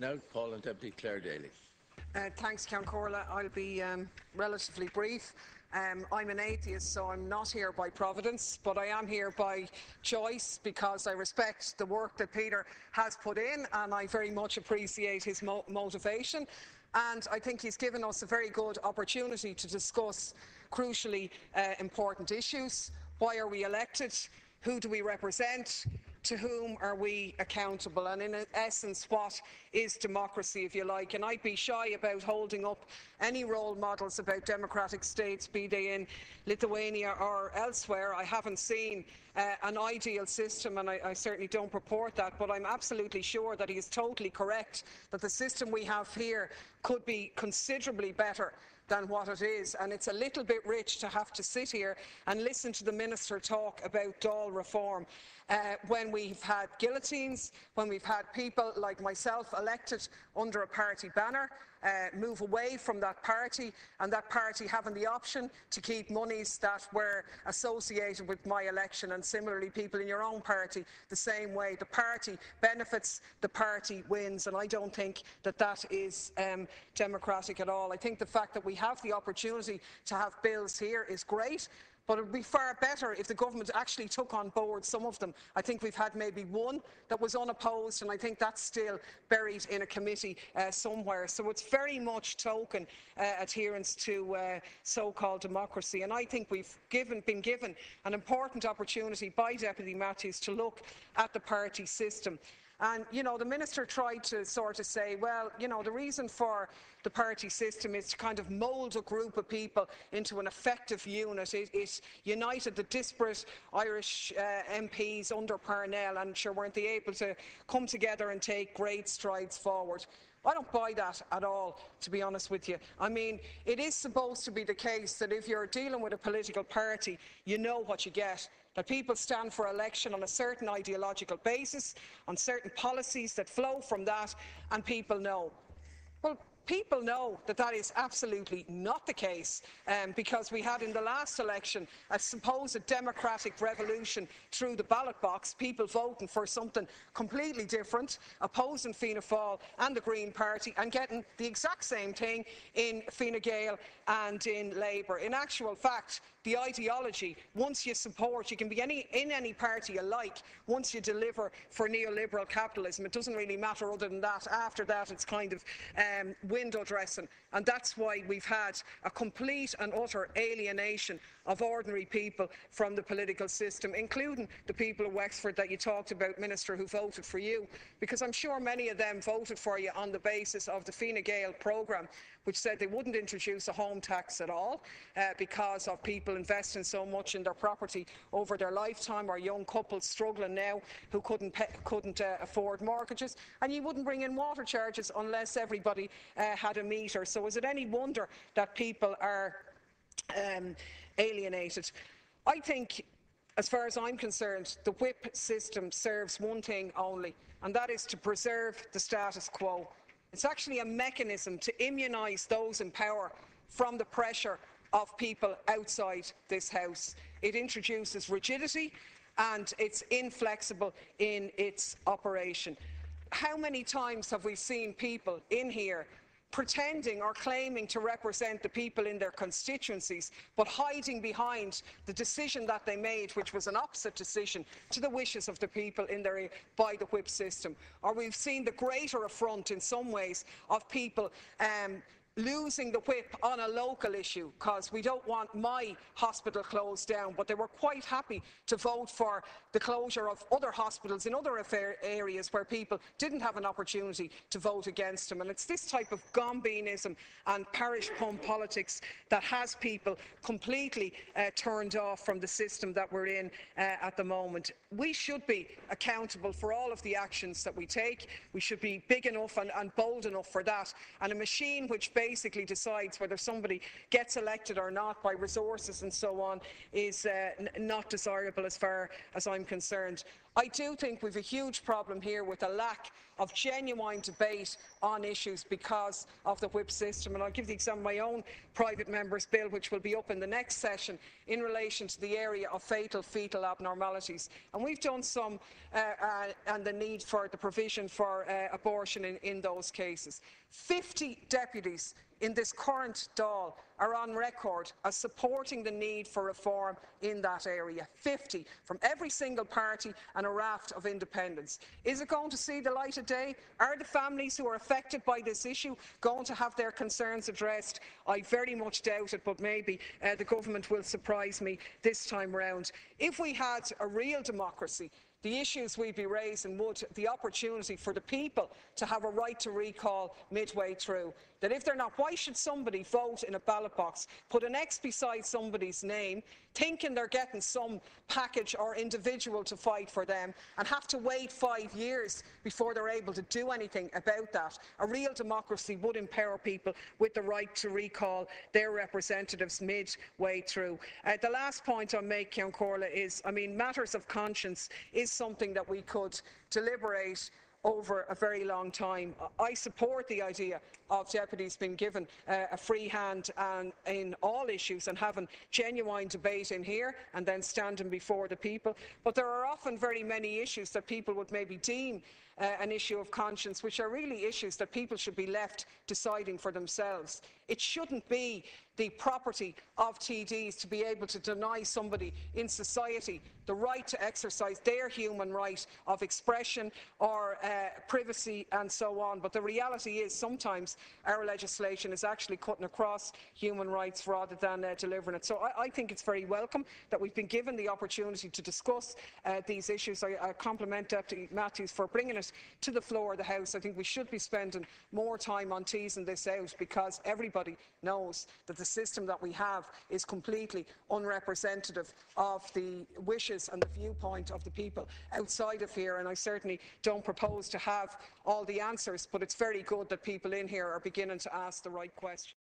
Now call on Deputy Clare Daly. Thanks, Count Corla. I'll be relatively brief. I'm an atheist, so I'm not here by providence, but I am here by choice because I respect the work that Peter has put in, and I very much appreciate his motivation. And I think he's given us a very good opportunity to discuss crucially important issues. Why are we elected? Who do we represent? To whom are we accountable? And in essence, what is democracy, if you like? And I'd be shy about holding up any role models about democratic states, be they in Lithuania or elsewhere. I haven't seen an ideal system, and I certainly don't purport that, but I'm absolutely sure that he is totally correct that the system we have here could be considerably better than what it is. And it's a little bit rich to have to sit here and listen to the Minister talk about Dáil Reform when we've had guillotines, when we've had people like myself elected under a party banner, move away from that party, and that party having the option to keep monies that were associated with my election, and similarly people in your own party the same way. The party benefits, the party wins, and I don't think that that is democratic at all. I think the fact that we have the opportunity to have bills here is great, but it would be far better if the government actually took on board some of them. I think we've had maybe one that was unopposed, and I think that's still buried in a committee somewhere. So it's very much token adherence to so-called democracy. And I think we've been given an important opportunity by Deputy Matthews to look at the party system. And, you know, the Minister tried to sort of say, well, you know, the reason for the party system is to kind of mould a group of people into an effective unit. It united the disparate Irish MPs under Parnell, and sure weren't they able to come together and take great strides forward. I don't buy that at all, to be honest with you. I mean, it is supposed to be the case that if you're dealing with a political party, you know what you get, that people stand for election on a certain ideological basis, on certain policies that flow from that, and people know. Well, people know that that is absolutely not the case, because we had in the last election a supposed democratic revolution through the ballot box, people voting for something completely different, opposing Fianna Fáil and the Green Party, and getting the exact same thing in Fine Gael and in Labour. In actual fact, the ideology, once you support, you can be in any party you like, once you deliver for neoliberal capitalism, it doesn't really matter other than that. After that, it's kind of window dressing. And that's why we've had a complete and utter alienation of ordinary people from the political system, including the people of Wexford that you talked about, Minister, who voted for you, because I'm sure many of them voted for you on the basis of the Fine Gael programme, which said they wouldn't introduce a home tax at all because of people investing so much in their property over their lifetime, or young couples struggling now who couldn't afford mortgages, and you wouldn't bring in water charges unless everybody had a meter. So is it any wonder that people are alienated? I think, as far as I'm concerned, the whip system serves one thing only, and that is to preserve the status quo. It's actually a mechanism to immunise those in power from the pressure of people outside this House. It introduces rigidity and it's inflexible in its operation. How many times have we seen people in here pretending or claiming to represent the people in their constituencies, but hiding behind the decision that they made, which was an opposite decision to the wishes of the people in their by the whip system? Or we've seen the greater affront in some ways of people losing the whip on a local issue because we don't want my hospital closed down, but they were quite happy to vote for the closure of other hospitals in other areas where people didn't have an opportunity to vote against them. And it's this type of gombinism and parish pump politics that has people completely turned off from the system that we're in at the moment. We should be accountable for all of the actions that we take. We should be big enough and bold enough for that. And a machine which basically decides whether somebody gets elected or not by resources and so on is not desirable as far as I'm concerned. I do think we've a huge problem here with a lack of genuine debate on issues because of the whip system. And I'll give the example of my own private member's bill, which will be up in the next session, in relation to the area of fatal fetal abnormalities. And we've done some, and the need for the provision for abortion in those cases. 50 deputies in this current Dáil are on record as supporting the need for reform in that area. 50 from every single party and a raft of independents. Is it going to see the light of day? Are the families who are affected by this issue going to have their concerns addressed? I very much doubt it, but maybe the government will surprise me this time round. If we had a real democracy, the issues we'd be raising would the opportunity for the people to have a right to recall midway through. That if they're not, why should somebody vote in a ballot box, put an X beside somebody's name, thinking they're getting some package or individual to fight for them, and have to wait 5 years before they're able to do anything about that? A real democracy would empower people with the right to recall their representatives midway through. The last point I'll make, Ceann Comhairle, is, matters of conscience is something that we could deliberate over a very long time. I support the idea of deputies being given a free hand in all issues and having genuine debate in here and then standing before the people. But there are often very many issues that people would maybe deem an issue of conscience, which are really issues that people should be left deciding for themselves. It shouldn't be the property of TDs to be able to deny somebody in society the right to exercise their human right of expression or privacy and so on. But the reality is sometimes our legislation is actually cutting across human rights rather than delivering it. So I think it's very welcome that we've been given the opportunity to discuss these issues. I compliment Deputy Matthews for bringing it to the floor of the House. I think we should be spending more time on teasing this out, because everybody knows that the system that we have is completely unrepresentative of the wishes and the viewpoint of the people outside of here. And I certainly don't propose to have all the answers, but it's very good that people in here are beginning to ask the right questions.